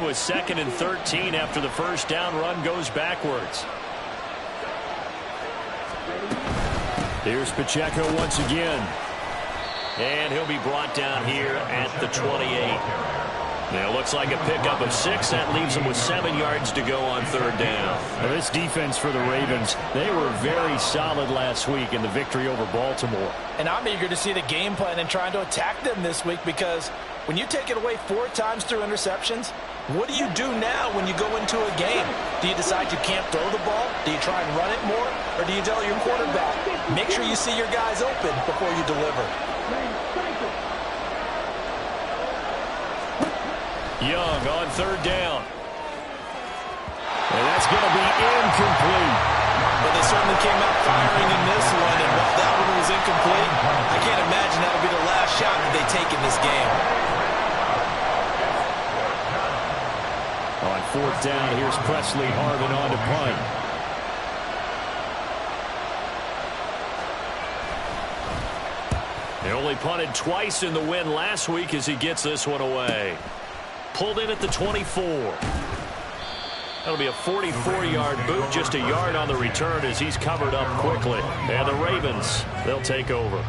again with 2nd and 13 after the first down run goes backwards. Here's Pacheco once again. And he'll be brought down here at the 28. Now, looks like a pickup of 6. That leaves them with 7 yards to go on 3rd down. Now, this defense for the Ravens, they were very solid last week in the victory over Baltimore. And I'm eager to see the game plan and trying to attack them this week, because when you take it away 4 times through interceptions, what do you do now when you go into a game? Do you decide you can't throw the ball? Do you try and run it more? Or do you tell your quarterback, make sure you see your guys open before you deliver? Young on 3rd down. And that's going to be incomplete. But they certainly came out firing in this one, and while that one was incomplete, I can't imagine that'll be the last shot that they take in this game. On 4th down, here's Presley Harvin on to punt. He only punted twice in the win last week as he gets this one away. Pulled in at the 24. That'll be a 44-yard boot, just a yard on the return as he's covered up quickly. And the Ravens, they'll take over.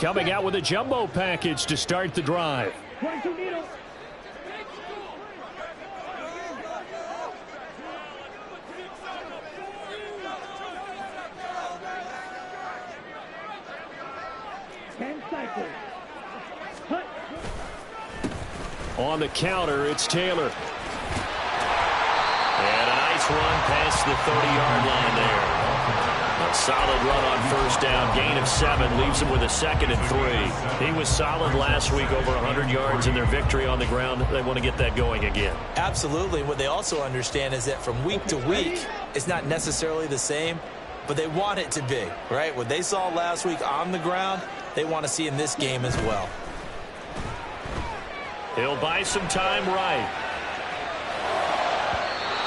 Coming out with a jumbo package to start the drive. On the counter, it's Taylor. And a nice run past the 30-yard line there. A solid run on 1st down. Gain of 7 leaves him with a 2nd and 3. He was solid last week, over 100 yards in their victory on the ground. They want to get that going again. Absolutely. What they also understand is that from week to week, it's not necessarily the same, but they want it to be, right? What they saw last week on the ground, they want to see in this game as well. He'll buy some time right.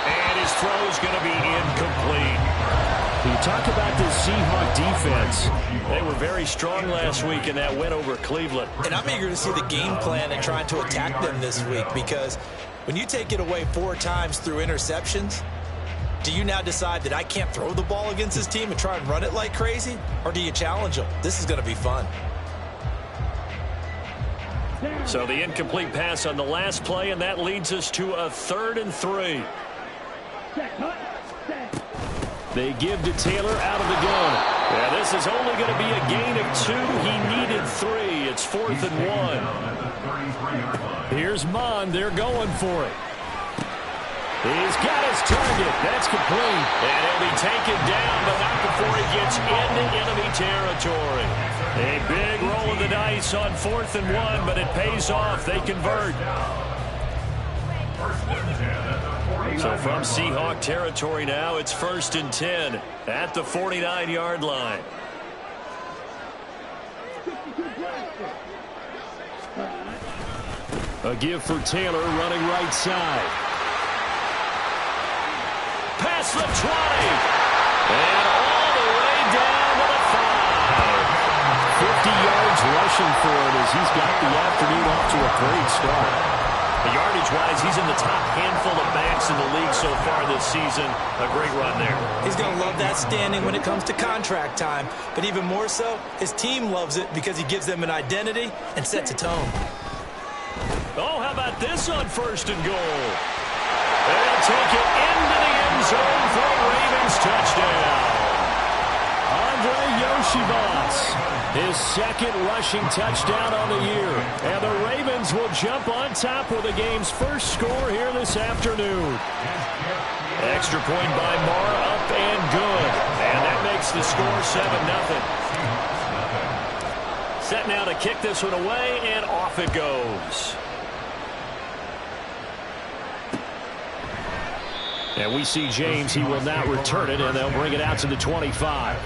And his throw's going to be incomplete. You talk about this Seahawks defense. They were very strong last week in that win over Cleveland. And I'm eager to see the game plan and trying to attack them this week, because when you take it away 4 times through interceptions, do you now decide that I can't throw the ball against this team and try and run it like crazy? Or do you challenge them? This is going to be fun. So the incomplete pass on the last play, and that leads us to a 3rd and 3. They give to Taylor out of the gun. Yeah, this is only going to be a gain of 2. He needed 3. It's 4th and 1. Here's Mond. They're going for it. He's got his target. That's complete. And he'll be taken down, but not before he gets into enemy territory. A big roll of the dice on 4th and 1, but it pays off. They convert. So from Seahawk territory now, it's 1st and 10 at the 49-yard line. A give for Taylor running right side. Past the 20. And all the way down to the 5. 50 yards rushing for it as he's got the afternoon off to a great start. Yardage-wise, he's in the top handful of backs in the league so far this season. A great run there. He's going to love that standing when it comes to contract time. But even more so, his team loves it because he gives them an identity and sets a tone. Oh, how about this on 1st and goal? They'll take it into the end zone for a Ravens touchdown. Andre Yoshibas, his 2nd rushing touchdown on the year. And the Ravens will jump on top with the game's first score here this afternoon. Extra point by Marr, up and good. And that makes the score 7-0. Set now to kick this one away, and off it goes. And we see James. He will not return it, and they'll bring it out to the 25.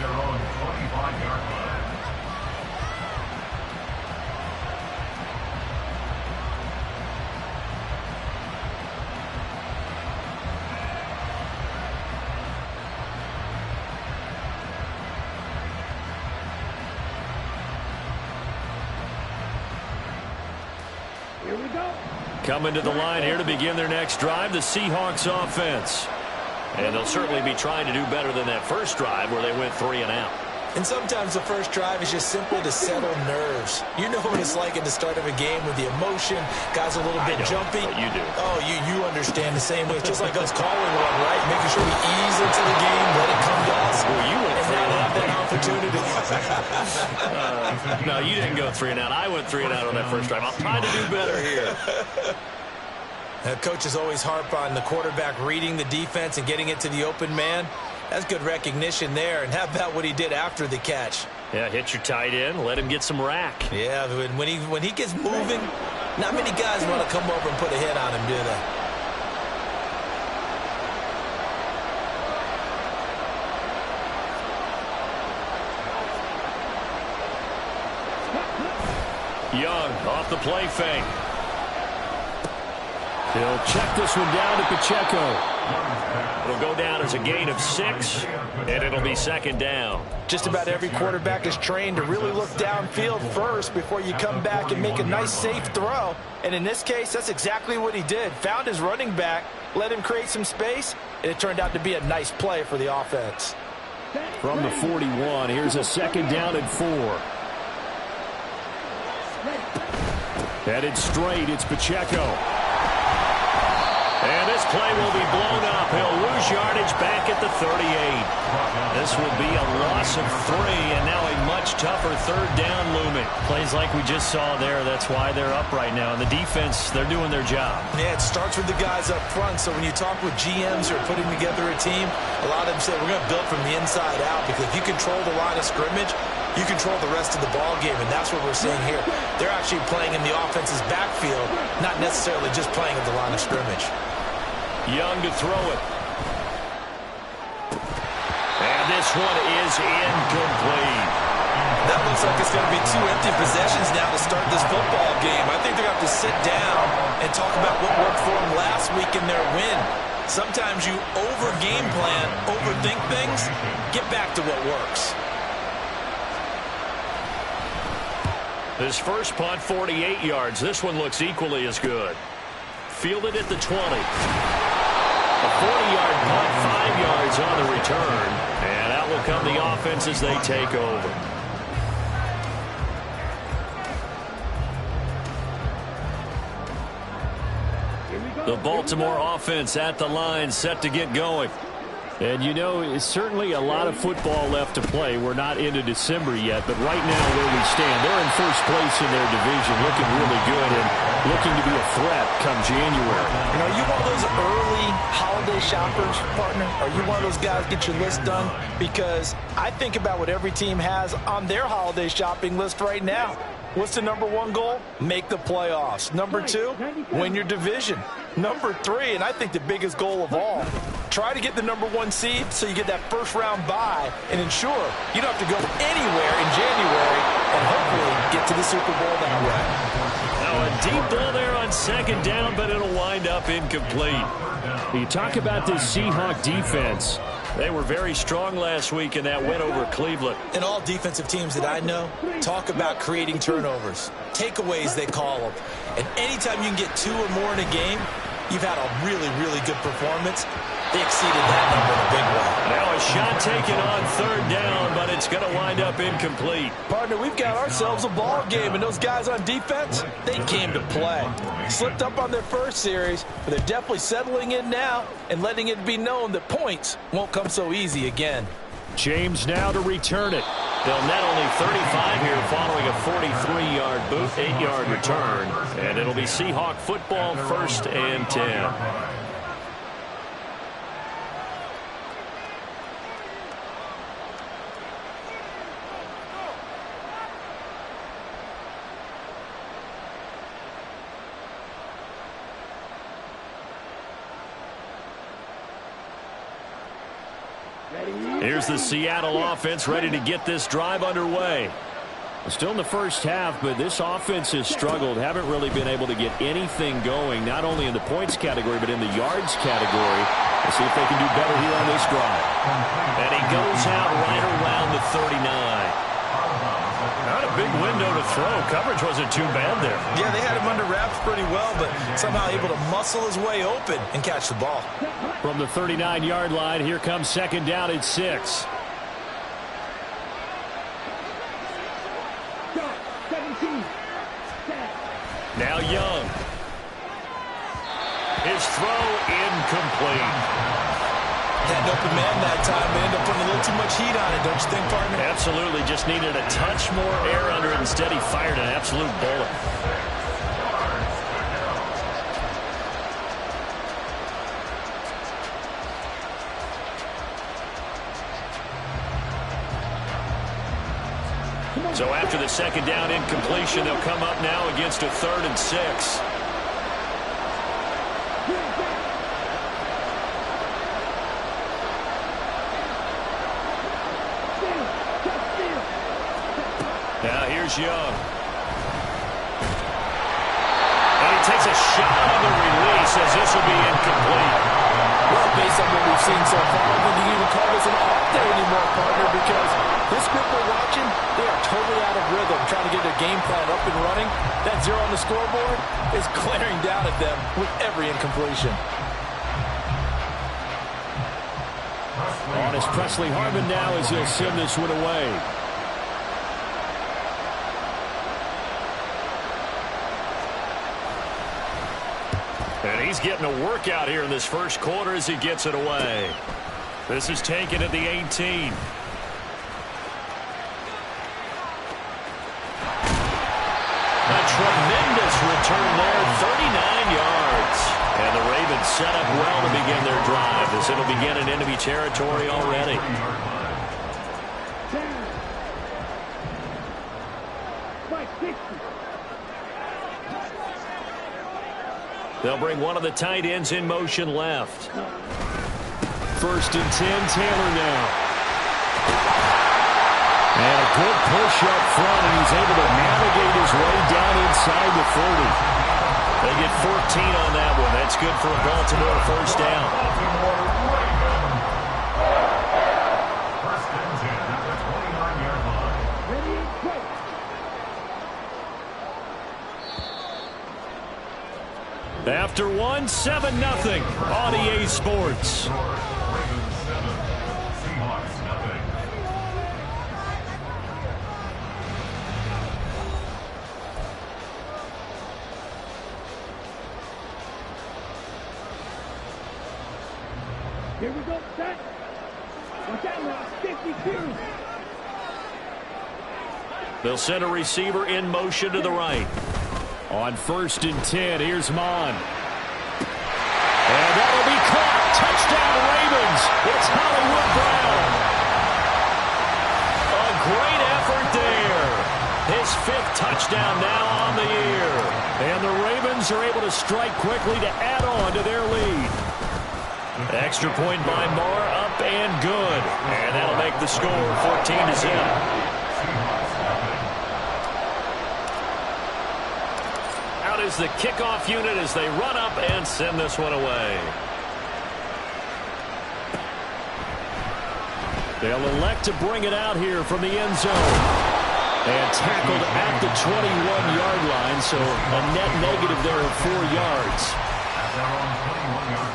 Coming to the line here to begin their next drive, the Seahawks offense. And they'll certainly be trying to do better than that first drive where they went 3 and out. And sometimes the first drive is just simply to settle nerves. You know what it's like at the start of a game with the emotion. Guys a little bit jumpy. But you do. Oh, you understand the same way. It's just like us calling one, right? Making sure we ease into the game, let it come to us. Well, you went and 3 now and out. have that opportunity. No, you didn't go 3 and out. I went 3 and out on that first drive. I'll try to do better here. Coaches always harp on the quarterback reading the defense and getting it to the open man. That's good recognition there. And how about what he did after the catch? Yeah, hit your tight end, let him get some rack. Yeah, when he gets moving, not many guys want to come over and put a hit on him, do they? Young off the play fake. He'll check this one down to Pacheco. It'll go down as a gain of 6, and it'll be second down. Just about every quarterback is trained to really look downfield first before you come back and make a nice, safe throw. And in this case, that's exactly what he did. Found his running back, let him create some space, and it turned out to be a nice play for the offense. From the 41, here's a second down and 4. Headed straight, it's Pacheco. And this play will be blown up. He'll lose yardage back at the 38. This will be a loss of 3, and now a much tougher third down looming. Plays like we just saw there. That's why they're up right now. And the defense, they're doing their job. Yeah, it starts with the guys up front. So when you talk with GMs who are putting together a team, a lot of them say we're going to build from the inside out, because if you control the line of scrimmage, you control the rest of the ball game, and that's what we're seeing here. They're actually playing in the offense's backfield, not necessarily just playing at the line of scrimmage. Young to throw it. And this one is incomplete. That looks like it's going to be 2 empty possessions now to start this football game. I think they're going to have to sit down and talk about what worked for them last week in their win. Sometimes you over-game plan, overthink things, get back to what works. This first punt, 48 yards. This one looks equally as good. Fielded at the 20. A 40-yard punt, 5 yards on the return. And out will come the offense as they take over. The Baltimore offense at the line, set to get going. And you know, it's certainly a lot of football left to play. We're not into December yet, but right now where we stand, they're in first place in their division, looking really good and looking to be a threat come January. And are you one of those early holiday shoppers, partner? Are you one of those guys get your list done? Because I think about what every team has on their holiday shopping list right now. What's the number 1 goal? Make the playoffs. Number 2, win your division. Number 3, and I think the biggest goal of all, try to get the number 1 seed so you get that first-round bye and ensure you don't have to go anywhere in January and hopefully get to the Super Bowl that way. Now a deep ball there on second down, but it'll wind up incomplete. You talk about this Seahawk defense. They were very strong last week in that win over Cleveland. And all defensive teams that I know talk about creating turnovers. Takeaways, they call them. And anytime you can get 2 or more in a game, you've had a really, really good performance. They exceeded that number in a big way. Now a shot taken on third down, but it's going to wind up incomplete. Partner, we've got ourselves a ball game, and those guys on defense, they came to play. Slipped up on their first series, but they're definitely settling in now and letting it be known that points won't come so easy again. James now to return it. They'll net only 35 here following a 43-yard boot, 8-yard return. And it'll be Seahawk football, 1st and 10. Here's the Seattle offense ready to get this drive underway. Still in the first half, but this offense has struggled. Haven't really been able to get anything going, not only in the points category, but in the yards category. Let's see if they can do better here on this drive. And he goes out right around the 39. Not a a big window to throw. Coverage wasn't too bad there. Yeah, they had him under wraps pretty well, but somehow able to muscle his way open and catch the ball. From the 39-yard line, here comes second down at 6. Now Young. His throw incomplete. Had an open man that time, but ended up putting a little too much heat on it, don't you think, partner? Absolutely. Just needed a touch more air under it. Instead, he fired an absolute bullet. So after the second down incompletion, they'll come up now against a 3rd and 6. Now here's Young. And he takes a shot on the release as this will be incomplete. Well, based on what we've seen so far, I don't think you even call this an off day anymore, partner, because this group we're watching, they are totally out of rhythm, trying to get their game plan up and running. That 0 on the scoreboard is glaring down at them with every incompletion. On is Presley Harmon now as he'll send this one away. And he's getting a workout here in this first quarter as he gets it away. This is taken at the 18. A tremendous return there, 39 yards. And the Ravens set up well to begin their drive as it'll begin in enemy territory already. They'll bring one of the tight ends in motion left. 1st and 10, Taylor now. And a good push up front, and he's able to navigate his way down inside the 30. They get 14 on that one. That's good for a Baltimore first down. After one, 7-0 on EA Sports. Here we go, set. Watch out now, 52. They'll send a receiver in motion to the right. On 1st and 10, here's Mon. And that'll be caught. Touchdown, Ravens. It's Hollywood Brown. A great effort there. His 5th touchdown now on the year. And the Ravens are able to strike quickly to add on to their lead. Extra point by Moore, up and good. And that'll make the score 14-0. Is the kickoff unit as they run up and send this one away. They'll elect to bring it out here from the end zone. And tackled at the 21-yard line, so a net negative there of 4 yards. At their own 21-yard line.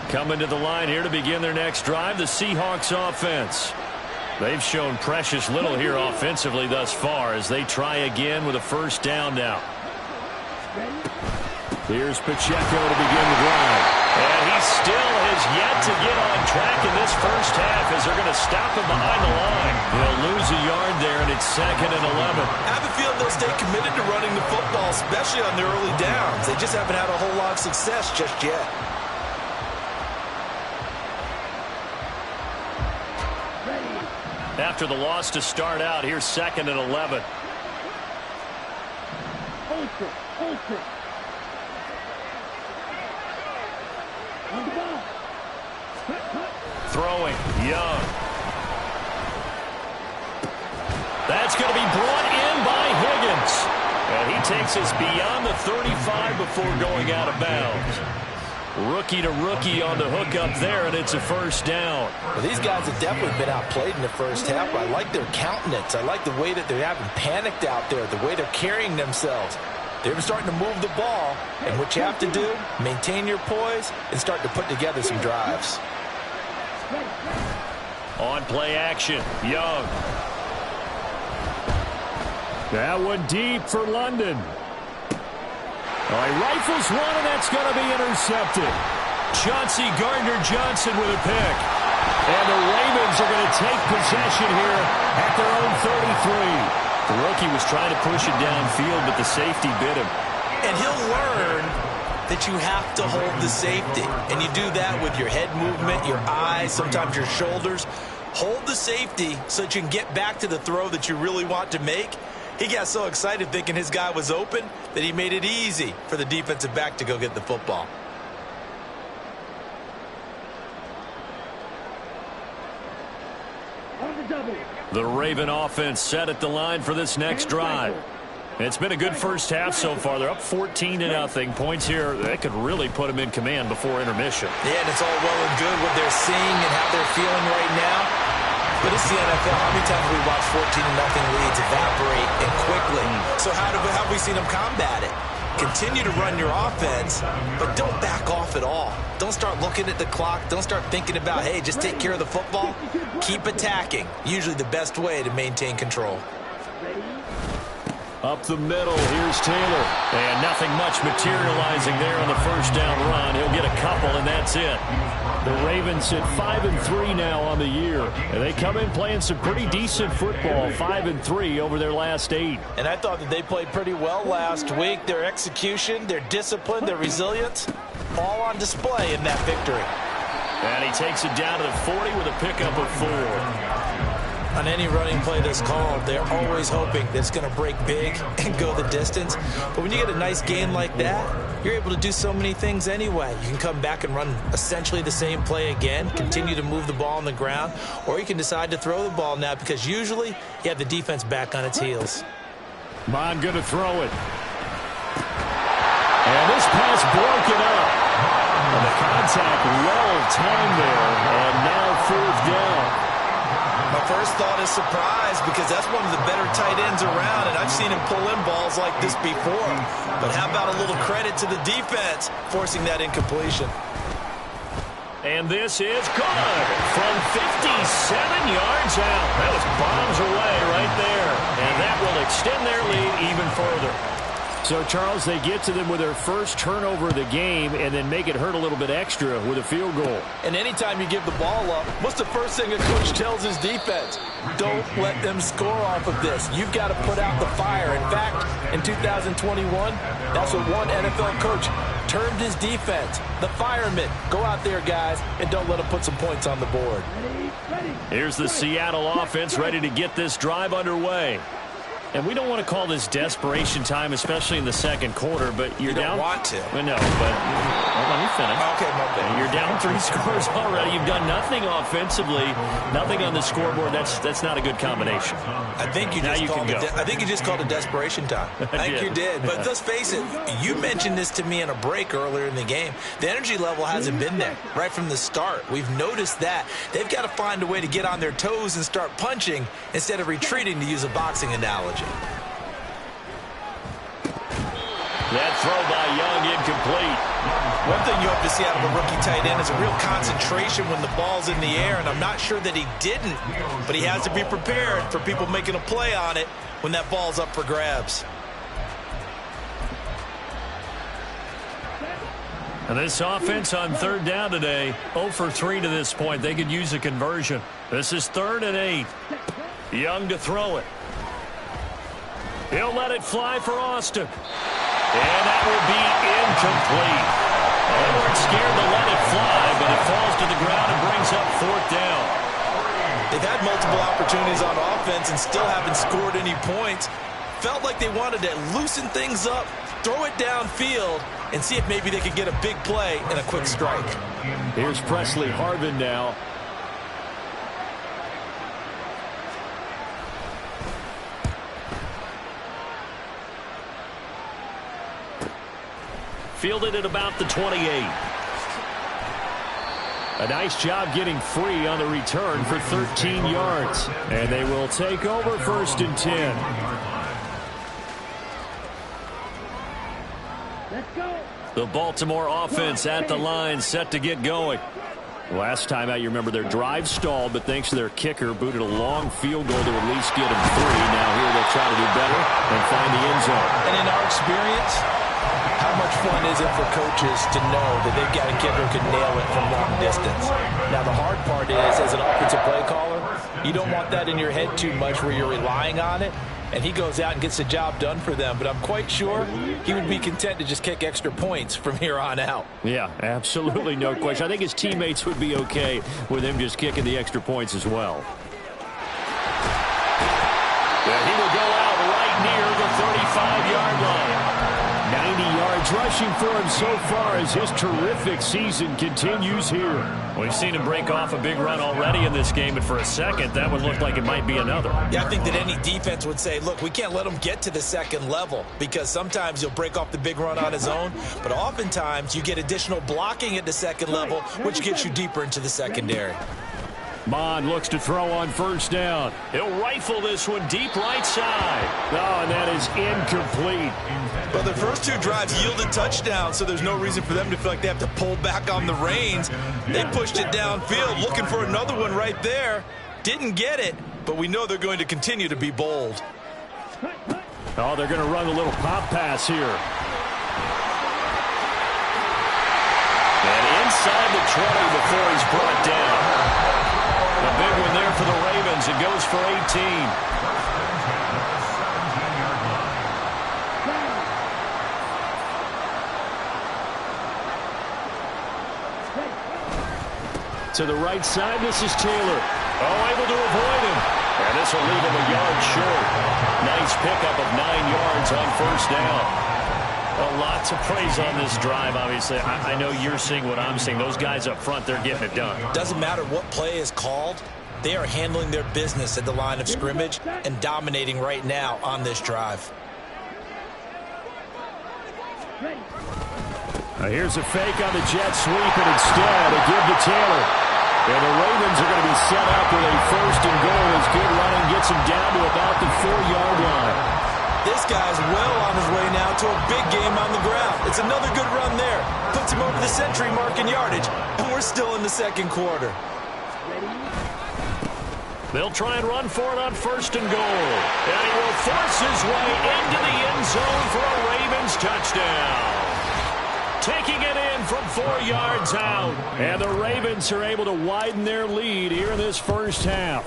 Coming to the line here to begin their next drive, the Seahawks offense. They've shown precious little here offensively thus far as they try again with a first down now. Here's Pacheco to begin the drive. And he still has yet to get on track in this first half as they're going to stop him behind the line. He'll lose a yard there, and it's 2nd and 11. I have a feeling they'll stay committed to running the football, especially on their early downs. They just haven't had a whole lot of success just yet. After the loss to start out, here's 2nd and 11. Ultra. On the ball. Throwing, Young. That's going to be brought in by Higgins. And he takes takes us beyond the 35 before going out of bounds. Rookie to rookie on the hook up there, and it's a first down. Well, these guys have definitely been outplayed in the first half. I like their countenance. I like the way that they haven't panicked out there, the way they're carrying themselves. They're starting to move the ball, and what you have to do, maintain your poise and start to put together some drives. On play action, Young. That one deep for London. All right, rifles one, and that's going to be intercepted. Chauncey Gardner-Johnson with a pick. And the Ravens are going to take possession here at their own 33. The rookie was trying to push it downfield, but the safety bit him. And he'll learn that you have to hold the safety. And you do that with your head movement, your eyes, sometimes your shoulders. Hold the safety so that you can get back to the throw that you really want to make. He got so excited thinking his guy was open that he made it easy for the defensive back to go get the football. The Raven offense set at the line for this next drive. It's been a good first half so far. They're up 14-0. Points here, that could really put them in command before intermission. Yeah, and it's all well and good what they're seeing and how they're feeling right now. But it's the NFL. How many times have we watched 14-0 leads evaporate and quickly? So how have we seen them combat it? Continue to run your offense, but don't back off at all. Don't start looking at the clock. Don't start thinking about, hey, just take care of the football. Keep attacking. Usually the best way to maintain control. Up the middle, here's Taylor. And nothing much materializing there on the first down run. He'll get a couple, and that's it. The Ravens sit 5-3 now on the year. And they come in playing some pretty decent football, 5-3 over their last 8. And I thought that they played pretty well last week. Their execution, their discipline, their resilience, all on display in that victory. And he takes it down to the 40 with a pickup of 4. On any running play that's called, they're always hoping that it's going to break big and go the distance. But when you get a nice gain like that, you're able to do so many things anyway. You can come back and run essentially the same play again, continue to move the ball on the ground, or you can decide to throw the ball now because usually you have the defense back on its heels. Bond going to throw it. And this pass broken up. And the contact well timed there, and now 4th down. My first thought is surprise because that's one of the better tight ends around, and I've seen him pull in balls like this before. But how about a little credit to the defense forcing that incompletion? And this is good from 57 yards out. That was bombs away right there, and that will extend their lead even further. So, Charles, they get to them with their first turnover of the game and then make it hurt a little bit extra with a field goal. And anytime you give the ball up, what's the first thing a coach tells his defense? Don't let them score off of this. You've got to put out the fire. In fact, in 2021, that's what one NFL coach termed his defense, the firemen. Go out there, guys, and don't let them put some points on the board. Here's the Seattle offense ready to get this drive underway. And we don't want to call this desperation time, especially in the second quarter, but you're down. You don't want to. Well, no, but well, let me finish. Okay, my bad. You're down 3 scores already. You've done nothing offensively, nothing on the scoreboard. That's not a good combination. I think you just called it desperation time. I think you did. But let's face it, you mentioned this to me in a break earlier in the game. The energy level hasn't been there right from the start. We've noticed that. They've got to find a way to get on their toes and start punching instead of retreating, to use a boxing analogy. That throw by Young incomplete. One thing you hope to see out of a rookie tight end is a real concentration when the ball's in the air, and I'm not sure that he didn't, but he has to be prepared for people making a play on it when that ball's up for grabs. And this offense on 3rd down today, 0 for 3 to this point. They could use a conversion. This is 3rd and 8. Young to throw it. He'll let it fly for Austin. And that will be incomplete. They weren't scared to let it fly, but it falls to the ground and brings up 4th down. They've had multiple opportunities on offense and still haven't scored any points. Felt like they wanted to loosen things up, throw it downfield, and see if maybe they could get a big play and a quick strike. Here's Presley Harvin now. Fielded at about the 28. A nice job getting free on the return for 13 yards. And they will take over 1st and 10. Let's go. The Baltimore offense at the line, set to get going. Last time out, you remember their drive stalled, but thanks to their kicker, booted a long field goal to at least get them 3. Now here they'll try to do better and find the end zone. And in our experience, how much fun is it for coaches to know that they've got a kicker who can nail it from long distance? Now, the hard part is, as an offensive play caller, you don't want that in your head too much where you're relying on it. And he goes out and gets the job done for them. But I'm quite sure he would be content to just kick extra points from here on out. Yeah, absolutely no question. I think his teammates would be okay with him just kicking the extra points as well. Yeah, he will go out right near the 35-yard line. 90 yards rushing for him so far as his terrific season continues here. We've seen him break off a big run already in this game, and for a second, that one looked like it might be another. Yeah, I think that any defense would say, look, we can't let him get to the second level because sometimes he'll break off the big run on his own, but oftentimes you get additional blocking at the second level, which gets you deeper into the secondary. Bond looks to throw on 1st down. He'll rifle this one deep right side. Oh, and that is incomplete. Well, the first 2 drives yielded touchdowns, so there's no reason for them to feel like they have to pull back on the reins. They pushed it downfield, looking for another one right there. Didn't get it, but we know they're going to continue to be bold. Oh, they're going to run a little pop pass here. And inside the 20 before he's brought down. A big one there for the Ravens. It goes for 18. To the right side, this is Taylor. Oh, able to avoid him. And this will leave him a yard short. Nice pickup of 9 yards on 1st down. Well, lots of praise on this drive, obviously. I know you're seeing what I'm seeing. Those guys up front, they're getting it done. Doesn't matter what play is called. They are handling their business at the line of scrimmage and dominating right now on this drive. Now here's a fake on the jet sweep, and instead a give to Taylor. And the Ravens are going to be set up with a 1st and goal as good running gets him down to about the 4-yard line. This guy's well on his way now to a big game on the ground. It's another good run there. Puts him over the century mark in yardage, and we're still in the second quarter. They'll try and run for it on 1st and goal. And he will force his way into the end zone for a Ravens touchdown. Taking it in from 4 yards out. And the Ravens are able to widen their lead here in this first half.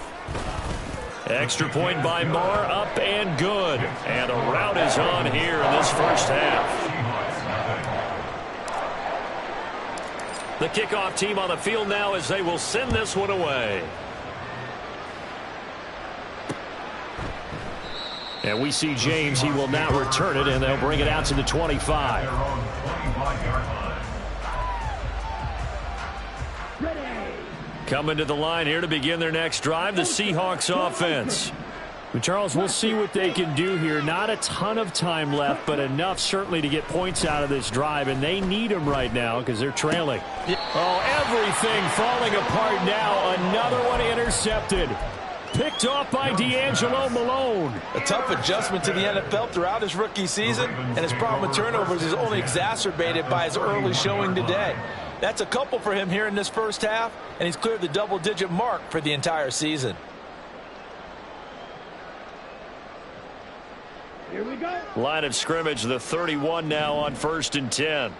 Extra point by Moore, up and good. And a rout is on here in this first half. The kickoff team on the field now as they will send this one away. And we see James. He will now return it, and they'll bring it out to the 25. Coming to the line here to begin their next drive, the Seahawks offense. But Charles, we'll see what they can do here. Not a ton of time left, but enough certainly to get points out of this drive, and they need them right now because they're trailing. Oh, everything falling apart now. Another one intercepted. Picked off by D'Angelo Malone. A tough adjustment to the NFL throughout his rookie season, and his problem with turnovers is only exacerbated by his early showing today. That's a couple for him here in this first half, and he's cleared the double-digit mark for the entire season. Here we go. Line of scrimmage, the 31 now on 1st and 10.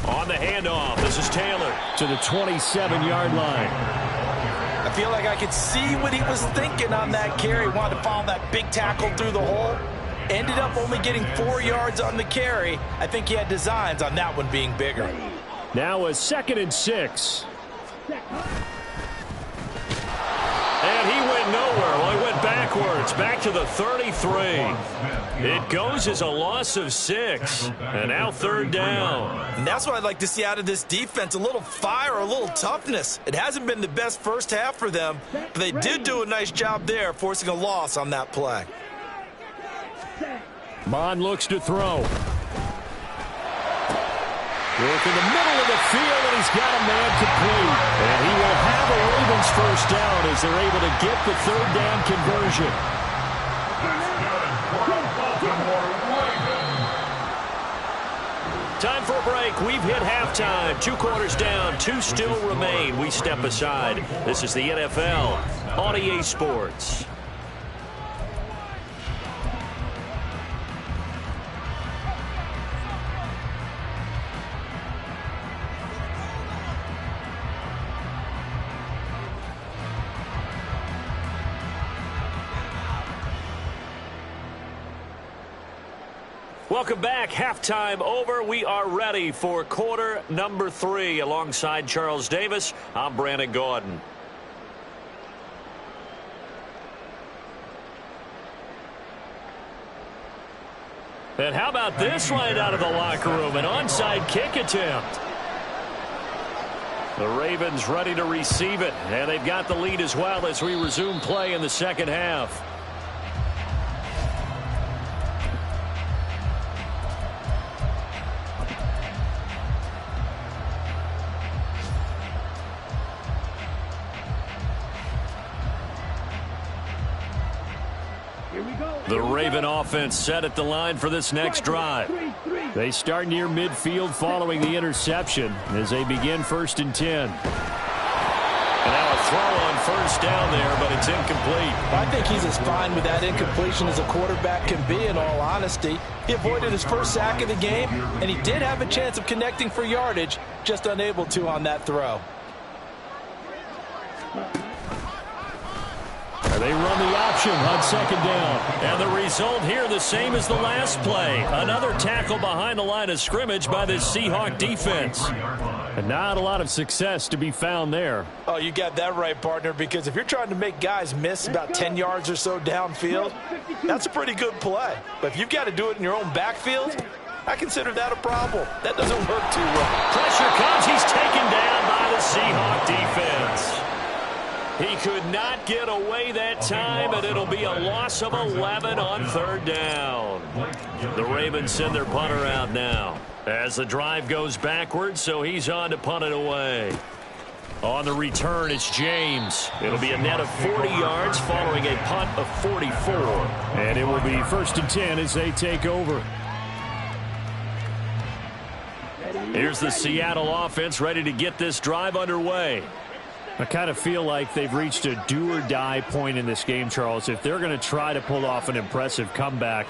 On the handoff, this is Taylor. To the 27-yard line. I feel like I could see what he was thinking on that carry. Wanted to follow that big tackle through the hole. Ended up only getting 4 yards on the carry. I think he had designs on that one being bigger. Now a 2nd and 6. And he went nowhere. Well, he went backwards, back to the 33. It goes as a loss of 6. And now 3rd down. And that's what I'd like to see out of this defense. A little fire, a little toughness. It hasn't been the best first half for them, but they did do a nice job there, forcing a loss on that play. Bond looks to throw. Work in the middle of the field, and he's got a man complete. And he will have a Ravens first down as they're able to get the third down conversion. Time for a break. We've hit halftime. 2 quarters down. 2 still remain. We step aside. This is the NFL on EA Sports. Welcome back. Halftime over. We are ready for quarter number 3. Alongside Charles Davis, I'm Brandon Gaudin. And how about this right out of the locker room? An onside kick attempt. The Ravens ready to receive it. And they've got the lead as well as we resume play in the second half. The Raven offense set at the line for this next drive. They start near midfield following the interception as they begin 1st and 10. And now a throw on first down there, but it's incomplete. I think he's as fine with that incompletion as a quarterback can be, in all honesty. He avoided his first sack of the game, and he did have a chance of connecting for yardage, just unable to on that throw. They run the option on 2nd down. And the result here the same as the last play. Another tackle behind the line of scrimmage by this Seahawk defense. And not a lot of success to be found there. Oh, you got that right, partner, because if you're trying to make guys miss about 10 yards or so downfield, that's a pretty good play. But if you've got to do it in your own backfield, I consider that a problem. That doesn't work too well. Pressure comes. He's taken down by the Seahawk defense. He could not get away that time, and it'll be a loss of 11 on 3rd down. The Ravens send their punter out now as the drive goes backwards, so he's on to punt it away. On the return, it's James. It'll be a net of 40 yards following a punt of 44. And it will be 1st and 10 as they take over. Here's the Seattle offense ready to get this drive underway. I kind of feel like they've reached a do-or-die point in this game, Charles. If they're going to try to pull off an impressive comeback,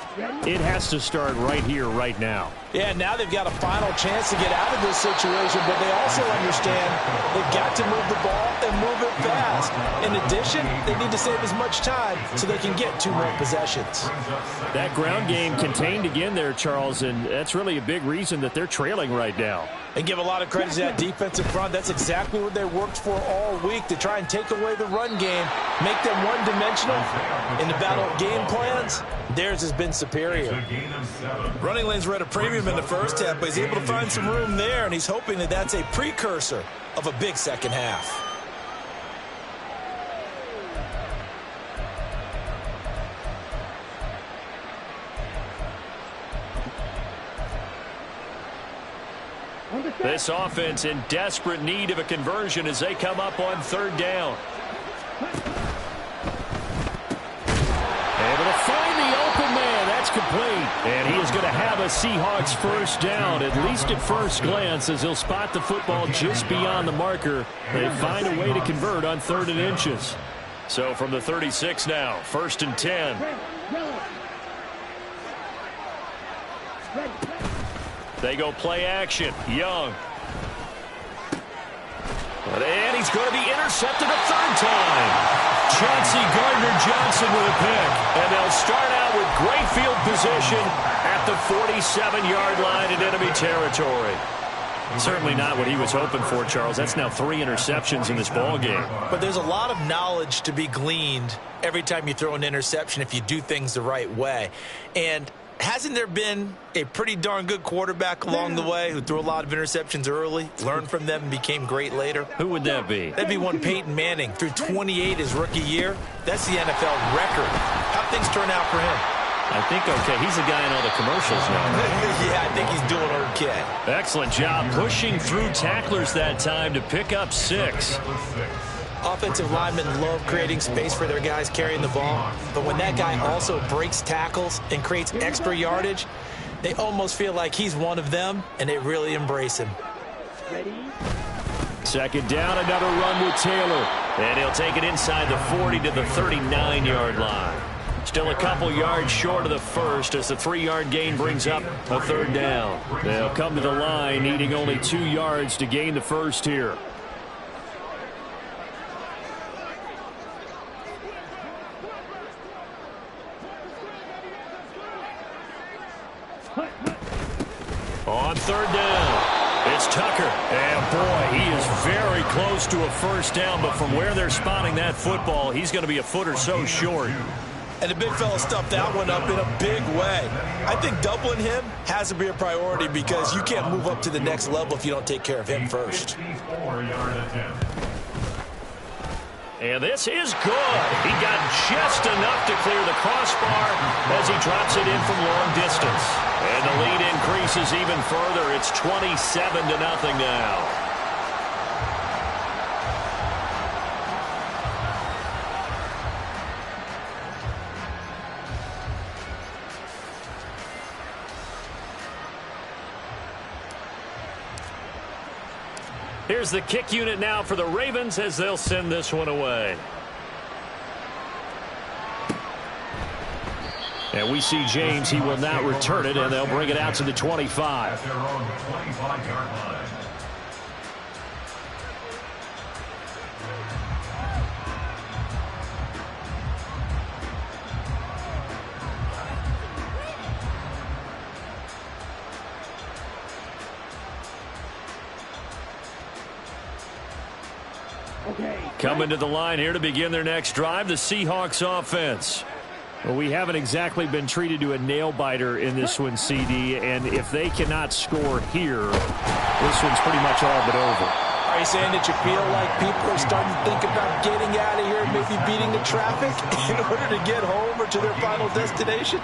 it has to start right here, right now. Yeah, now they've got a final chance to get out of this situation, but they also understand they've got to move the ball and move it fast. In addition, they need to save as much time so they can get 2 more possessions. That ground game contained again there, Charles, and that's really a big reason that they're trailing right now. And give a lot of credit to that defensive front. That's exactly what they worked for all week, to try and take away the run game, make them one-dimensional. In the battle of game plans, theirs has been superior. Running lanes were at a premium in the first half, but he's able to find some room there, and he's hoping that that's a precursor of a big second half. This offense in desperate need of a conversion as they come up on 3rd down. Able to find the open man. That's complete. And he is going to have a Seahawks first down, at least at first glance, as he'll spot the football just beyond the marker. They find a way to convert on 3rd and inches. So from the 36 now, 1st and 10. They go play action. Young. And he's going to be intercepted a 3rd time. Chauncey Gardner-Johnson with a pick. And they'll start out with great field position at the 47-yard line in enemy territory. Certainly not what he was hoping for, Charles. That's now 3 interceptions in this ball game. But there's a lot of knowledge to be gleaned every time you throw an interception if you do things the right way. And hasn't there been a pretty darn good quarterback along the way who threw a lot of interceptions early, learned from them, and became great later? Who would that be? That'd be one Peyton Manning. Threw 28 his rookie year. That's the NFL record. How'd things turn out for him? I think okay. He's the guy in all the commercials now. Yeah, I think he's doing okay. Excellent job pushing through tacklers that time to pick up 6. Offensive linemen love creating space for their guys carrying the ball, but when that guy also breaks tackles and creates extra yardage, they almost feel like he's one of them, and they really embrace him. Second down, another run with Taylor. And he'll take it inside the 40 to the 39-yard line. Still a couple yards short of the first as the 3-yard gain brings up a 3rd down. They'll come to the line needing only 2 yards to gain the first here. On 3rd down, it's Tucker. And boy, he is very close to a first down, but from where they're spotting that football, he's going to be a foot or so short. And the big fella stuffed that one up in a big way. I think doubling him has to be a priority because you can't move up to the next level if you don't take care of him first. And this is good. He got just enough to clear the crossbar as he drops it in from long distance. And the lead increases even further. It's 27-0 now. Here's the kick unit now for the Ravens as they'll send this one away. And we see James. He will not return it, and they'll bring it out to the 25. At their own 25-yard line. Coming to the line here to begin their next drive, the Seahawks offense. Well, we haven't exactly been treated to a nail-biter in this one, CD, and if they cannot score here, this one's pretty much all but over. Are you saying that you feel like people are starting to think about getting out of here and maybe beating the traffic in order to get home or to their final destination?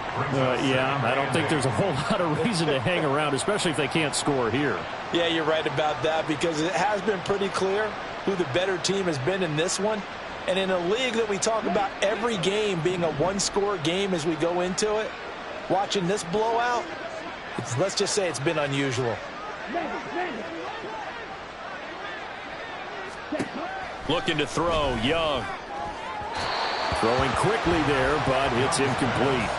Yeah, I don't think there's a whole lot of reason to hang around, especially if they can't score here. Yeah, you're right about that because it has been pretty clear who the better team has been in this one. And in a league that we talk about every game being a one-score game as we go into it, watching this blowout, let's just say it's been unusual. Looking to throw, Young. Throwing quickly there, but it's incomplete.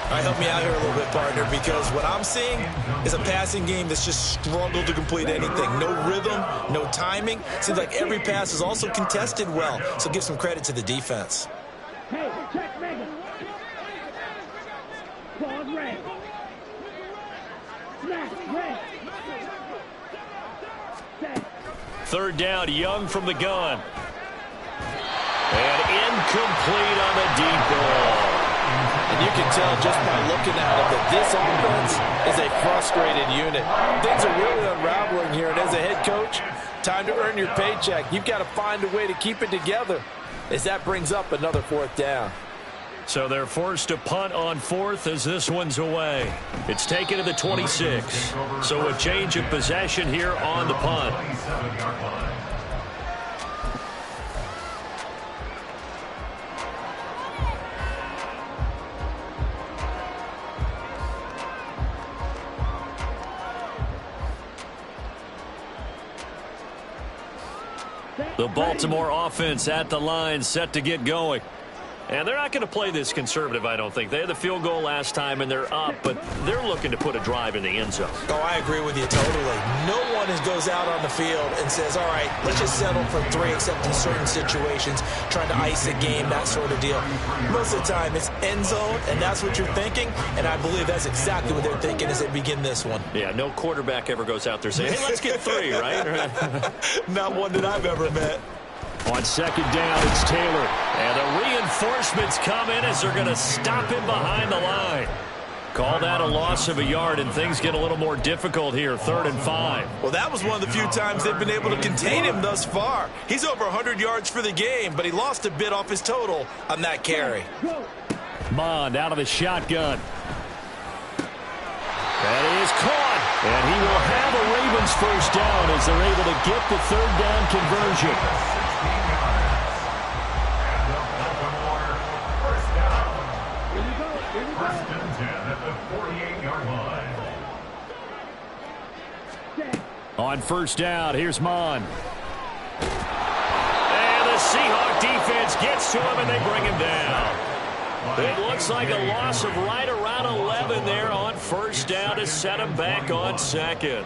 All right, help me out here a little bit, partner, because what I'm seeing is a passing game that's just struggled to complete anything. No rhythm, no timing. Seems like every pass is also contested well, so give some credit to the defense. Hey, check Megan. Pause red. Snap red. Set. 3rd down, Young from the gun. And incomplete on the deep ball. And you can tell just by looking at it that this offense is a frustrated unit. Things are really unraveling here, and as a head coach, time to earn your paycheck. You've got to find a way to keep it together as that brings up another 4th down. So they're forced to punt on 4th as this one's away. It's taken to the 26. So a change of possession here on the punt. The Baltimore offense at the line, set to get going. And they're not going to play this conservative, I don't think. They had the field goal last time, and they're up, but they're looking to put a drive in the end zone. Oh, I agree with you totally. No one goes out on the field and says, all right, let's just settle for 3, except in certain situations, trying to ice a game, that sort of deal. Most of the time, it's end zone, and that's what you're thinking, and I believe that's exactly what they're thinking as they begin this one. Yeah, no quarterback ever goes out there saying, hey, let's get 3, right? Not one that I've ever met. On 2nd down, it's Taylor. And the reinforcements come in as they're going to stop him behind the line. Call that a loss of a yard, and things get a little more difficult here, 3rd and 5. Well, that was one of the few times they've been able to contain him thus far. He's over 100 yards for the game, but he lost a bit off his total on that carry. Mond out of the shotgun. That is caught. And he will have a Ravens first down as they're able to get the third down conversion. First and 10 at the 48-yard line. On first down, here's Mond. And the Seahawks defense gets to him, and they bring him down. It looks like a loss of right around 11 there on first down to set him back on second.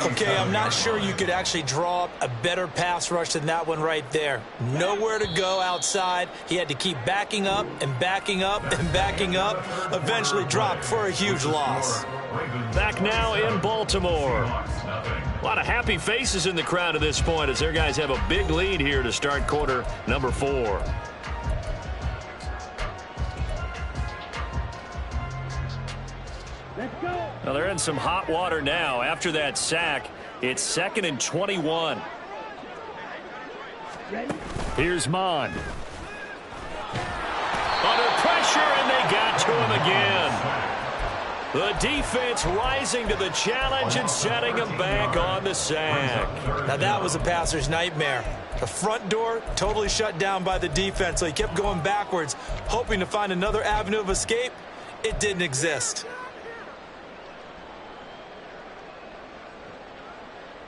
Okay, I'm not sure you could actually draw up a better pass rush than that one right there. Nowhere to go outside. He had to keep backing up and backing up and backing up. Eventually dropped for a huge loss. Back now in Baltimore. A lot of happy faces in the crowd at this point as their guys have a big lead here to start quarter number 4. Let's go. Well, they're in some hot water now. After that sack, it's 2nd and 21. Ready? Here's Mond. Under pressure, and they got to him again. The defense rising to the challenge and setting him back on the sack. Now that was a passer's nightmare. The front door totally shut down by the defense, so he kept going backwards, hoping to find another avenue of escape. It didn't exist.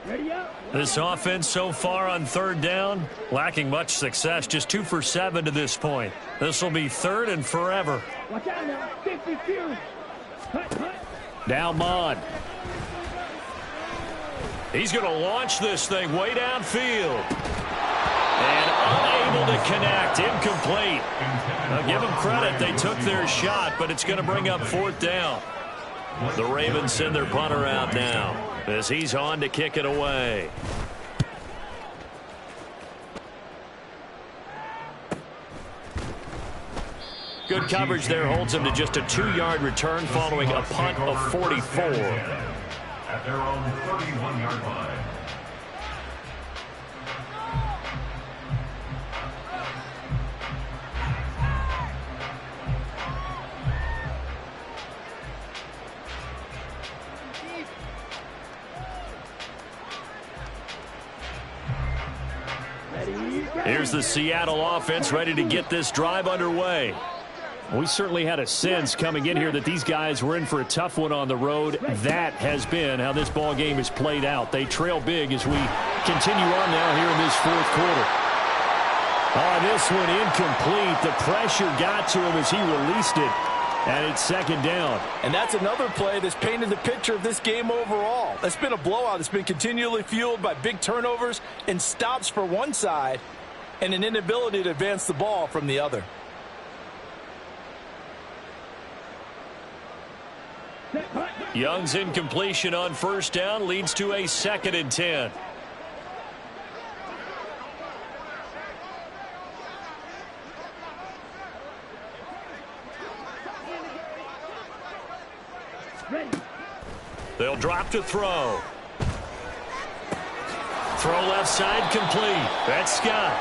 Ready up. This offense so far on third down, lacking much success, just 2 for 7 to this point. This will be 3rd and forever. Watch out now. Stick this few. Hut, hut. Now Mond. He's going to launch this thing way downfield. And unable to connect. Incomplete. Now give them credit. They took their shot, but it's going to bring up 4th down. The Ravens send their punter out now as he's on to kick it away. Good coverage there holds him to just a 2-yard return following a punt of 44. At their own 31-yard line. Here's the Seattle offense ready to get this drive underway. We certainly had a sense coming in here that these guys were in for a tough one on the road. That has been how this ball game has played out. They trail big as we continue on now here in this 4th quarter. Oh, this one incomplete. The pressure got to him as he released it, and it's 2nd down. And that's another play that's painted the picture of this game overall. It's been a blowout. It's been continually fueled by big turnovers and stops for one side and an inability to advance the ball from the other. Young's incompletion on first down leads to a 2nd and 10. Ready. They'll drop to throw. Throw left side complete. That's Scott.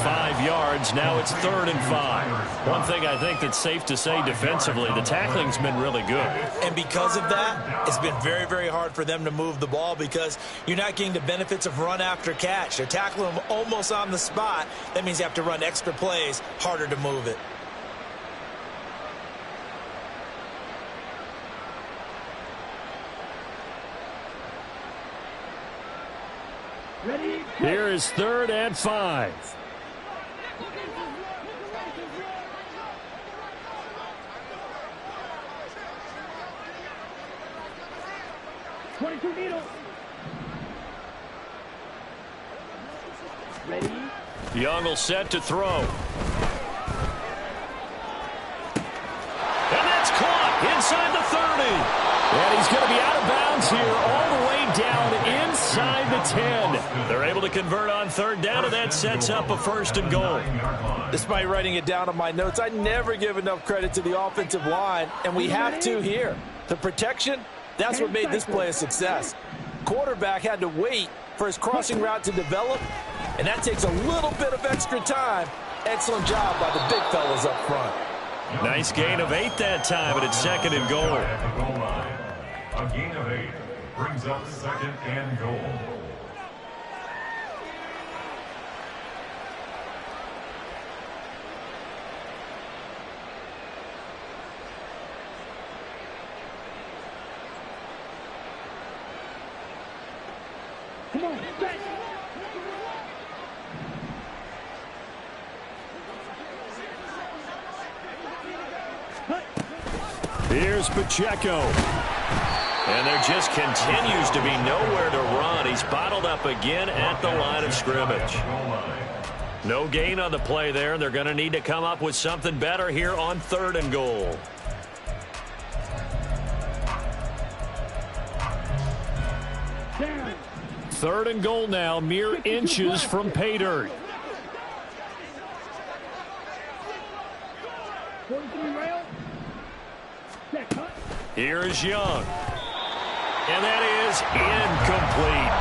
5 yards. Now it's 3rd and 5. One thing I think that's safe to say defensively, the tackling's been really good. And because of that, it's been very, very hard for them to move the ball because you're not getting the benefits of run after catch. They're tackling them almost on the spot. That means you have to run extra plays, harder to move it. Ready. Here is 3rd and 5. 22 needle. Ready. Young will set to throw. And that's caught inside the 30. And he's going to be out of bounds here all the way down inside the 10. They're able to convert on 3rd down, and that sets up a 1st and goal. Despite writing it down on my notes, I never give enough credit to the offensive line, and we have to here. The protection, that's what made this play a success. Quarterback had to wait for his crossing route to develop, and that takes a little bit of extra time. Excellent job by the big fellas up front. Nice gain of 8 that time, but it's second and goal. At the goal line. A gain of 8 brings up second and goal. Come on, set. Here's Pacheco. And there just continues to be nowhere to run. He's bottled up again at the line of scrimmage. No gain on the play there. They're going to need to come up with something better here on 3rd and goal. Down. 3rd and goal now, mere inches from pay dirt. 43 rail. Set cut. Here is Young. And that is incomplete.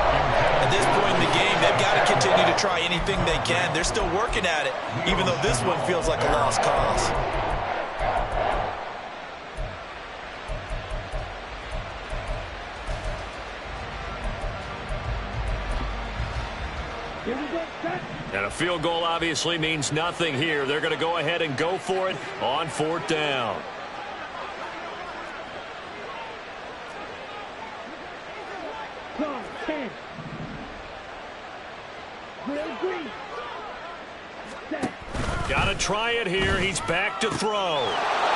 At this point in the game, they've got to continue to try anything they can. They're still working at it, even though this one feels like a lost cause. Here we go, set. And a field goal obviously means nothing here. They're going to go ahead and go for it on 4th down. Cross, 10. Real green. Set. Got to try it here. He's back to throw.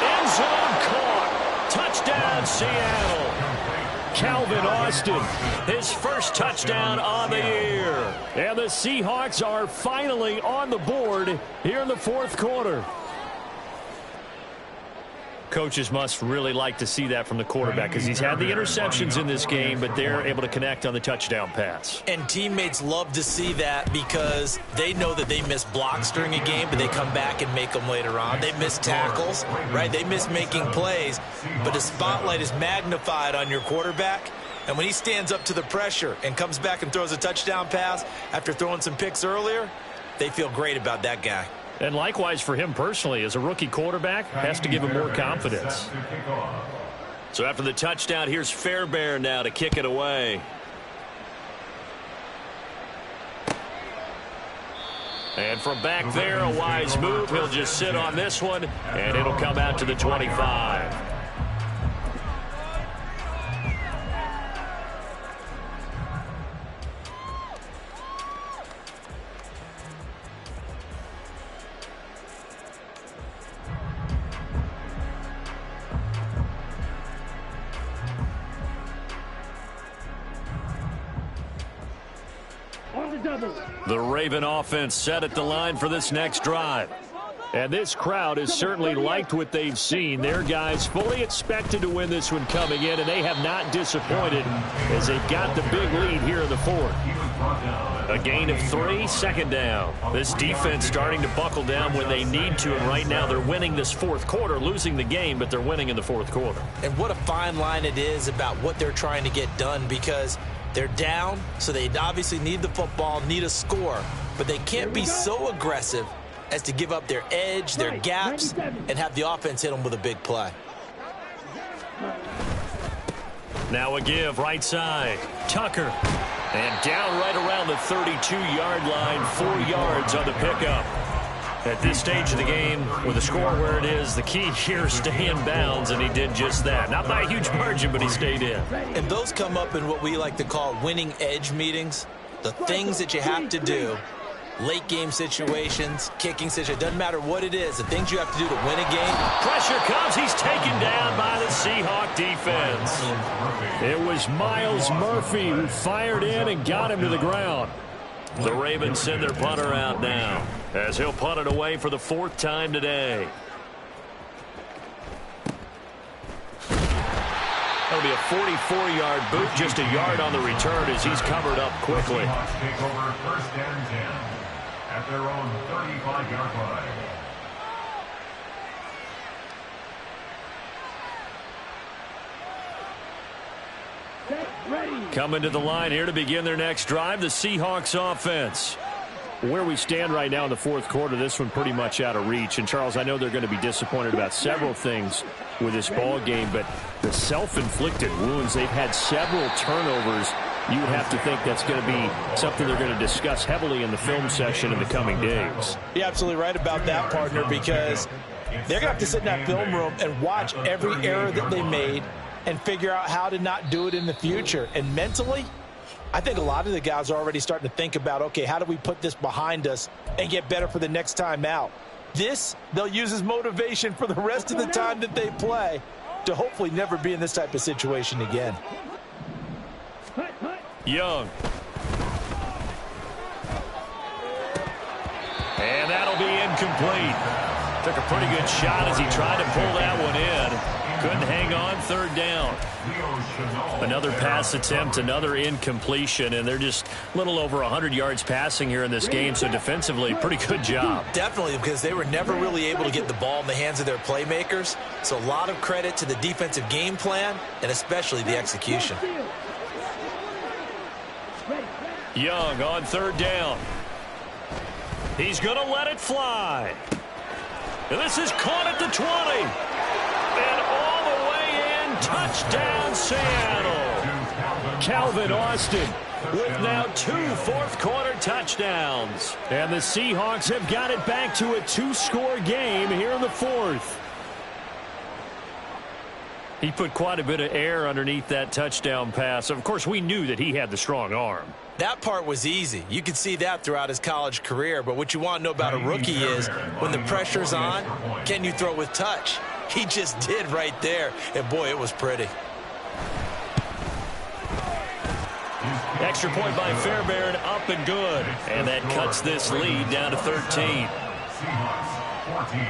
End zone caught. Touchdown, Seattle. Calvin Austin. His first touchdown on the year. And the Seahawks are finally on the board here in the 4th quarter. Coaches must really like to see that from the quarterback because he's had the interceptions in this game, but they're able to connect on the touchdown pass. And teammates love to see that because they know that they miss blocks during a game, but they come back and make them later on. They miss tackles, right? They miss making plays, but the spotlight is magnified on your quarterback. And when he stands up to the pressure and comes back and throws a touchdown pass after throwing some picks earlier, they feel great about that guy. And likewise for him personally, as a rookie quarterback, has to give him more confidence. So after the touchdown, here's Fairbairn now to kick it away. And from back there, a wise move. He'll just sit on this one, and it'll come out to the 25. The Raven offense set at the line for this next drive. And this crowd has certainly liked what they've seen. Their guys fully expected to win this one coming in, and they have not disappointed as they got the big lead here in the 4th. A gain of 3, 2nd down. This defense starting to buckle down when they need to, and right now they're winning this 4th quarter, losing the game, but they're winning in the 4th quarter. And what a fine line it is about what they're trying to get done, because they're down, so they obviously need the football, need a score, but they can't be so aggressive as to give up their edge, their gaps, and have the offense hit them with a big play. Now a give, right side. Tucker. And down right around the 32-yard line, 4 yards on the pickup. At this stage of the game, with the score where it is, the key here is stay in bounds, and he did just that. Not by a huge margin, but he stayed in. And those come up in what we like to call winning edge meetings. The things that you have to do, late game situations, kicking situations, doesn't matter what it is, the things you have to do to win a game. Pressure comes, he's taken down by the Seahawk defense. It was Miles Murphy who fired in and got him to the ground. The Ravens send their punter out now, as he'll punt it away for the 4th time today. That'll be a 44-yard boot, just a yard on the return as he's covered up quickly. Seahawks take over 1st and 10 at their own 35-yard line. Set, ready. Coming to the line here to begin their next drive, the Seahawks offense. Where we stand right now in the fourth quarter, this one pretty much out of reach. And, Charles, I know they're going to be disappointed about several things with this ball game, but the self-inflicted wounds, they've had several turnovers. You would have to think that's going to be something they're going to discuss heavily in the film session in the coming days. You're absolutely right about that, partner, because they're going to have to sit in that film room and watch every error that they made and figure out how to not do it in the future. And mentally, I think a lot of the guys are already starting to think about, okay, how do we put this behind us and get better for the next time out? This, they'll use as motivation for the rest of the time that they play to hopefully never be in this type of situation again. Young. And that'll be incomplete. Took a pretty good shot as he tried to pull that one in. Couldn't hang on, third down. Another pass attempt, another incompletion, and they're just a little over 100 yards passing here in this game, so defensively, pretty good job. Definitely, because they were never really able to get the ball in the hands of their playmakers, so a lot of credit to the defensive game plan and especially the execution. Young on third down. He's going to let it fly. And this is caught at the 20. And all the way in, touchdown Seattle. Calvin Austin with now 2 fourth-quarter touchdowns. And the Seahawks have got it back to a 2-score game here in the fourth. He put quite a bit of air underneath that touchdown pass. Of course, we knew that he had the strong arm. That part was easy. You could see that throughout his college career. But what you want to know about a rookie is when the pressure's on, can you throw with touch? He just did right there. And, boy, it was pretty. Extra point by Fairbairn, up and good. And that cuts this lead down to 13. Seahawks 14.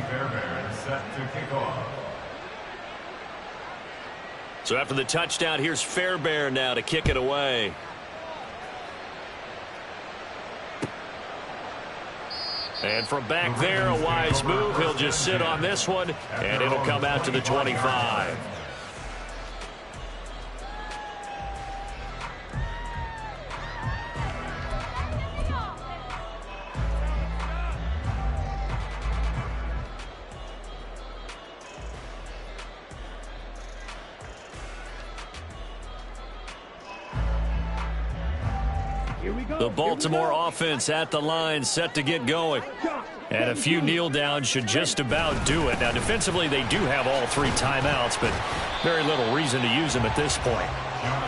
Fairbairn set to kick off. So after the touchdown, here's Fairbairn now to kick it away. And from back there, a wise move. He'll just sit on this one, and it'll come out to the 25. The Baltimore offense at the line, set to get going. And a few kneel downs should just about do it. Now, defensively, they do have all 3 timeouts, but very little reason to use them at this point.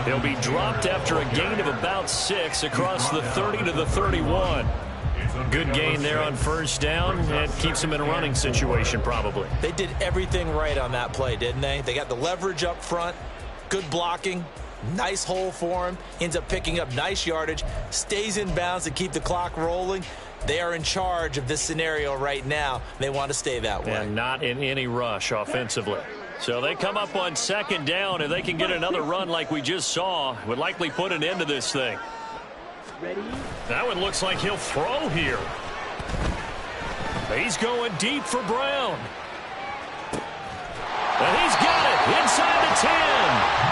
They'll be dropped after a gain of about 6 across the 30 to the 31. Good gain there on first down, and keeps them in a running situation probably. They did everything right on that play, didn't they? They got the leverage up front, good blocking, nice hole for him, ends up picking up nice yardage, stays in bounds to keep the clock rolling. They are in charge of this scenario right now. They want to stay that way. And not in any rush offensively. So they come up on second down. If they can get another run like we just saw, would likely put an end to this thing. That one looks like he'll throw here. He's going deep for Brown. And he's got it inside the 10.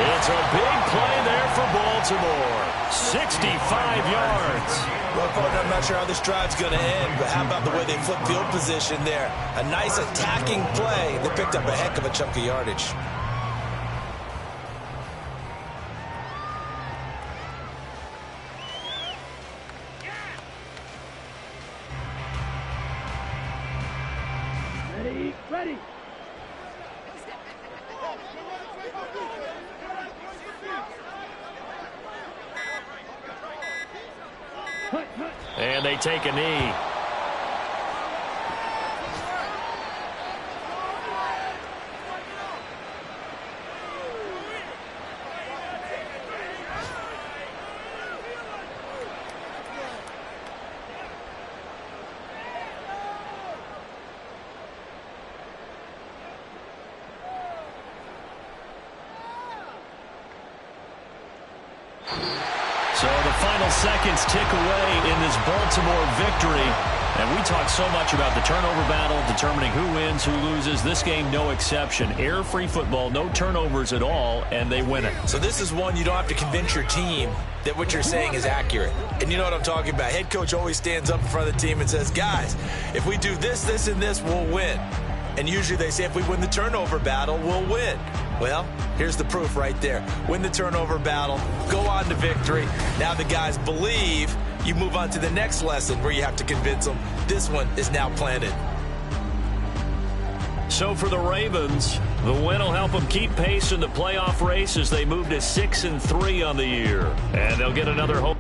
It's a big play there for Baltimore. 65 yards. Well, partner, I'm not sure how this drive's going to end, but how about the way they flip field position there? A nice attacking play. They picked up a heck of a chunk of yardage. Ready. And they take a knee. final seconds tick away in this Baltimore victory. And we talk so much about the turnover battle, determining who wins, who loses. This game, no exception. Error-free football, no turnovers at all, and they win it. So this is one you don't have to convince your team that what you're saying is accurate. And you know what I'm talking about. Head coach always stands up in front of the team and says, guys, if we do this, this, and this, we'll win. And usually they say if we win the turnover battle, we'll win. Well, here's the proof right there. Win the turnover battle, go on to victory. Now the guys believe. You move on to the next lesson where you have to convince them. This one is now planted. So for the Ravens, the win will help them keep pace in the playoff race as they move to 6-3 on the year. And they'll get another home.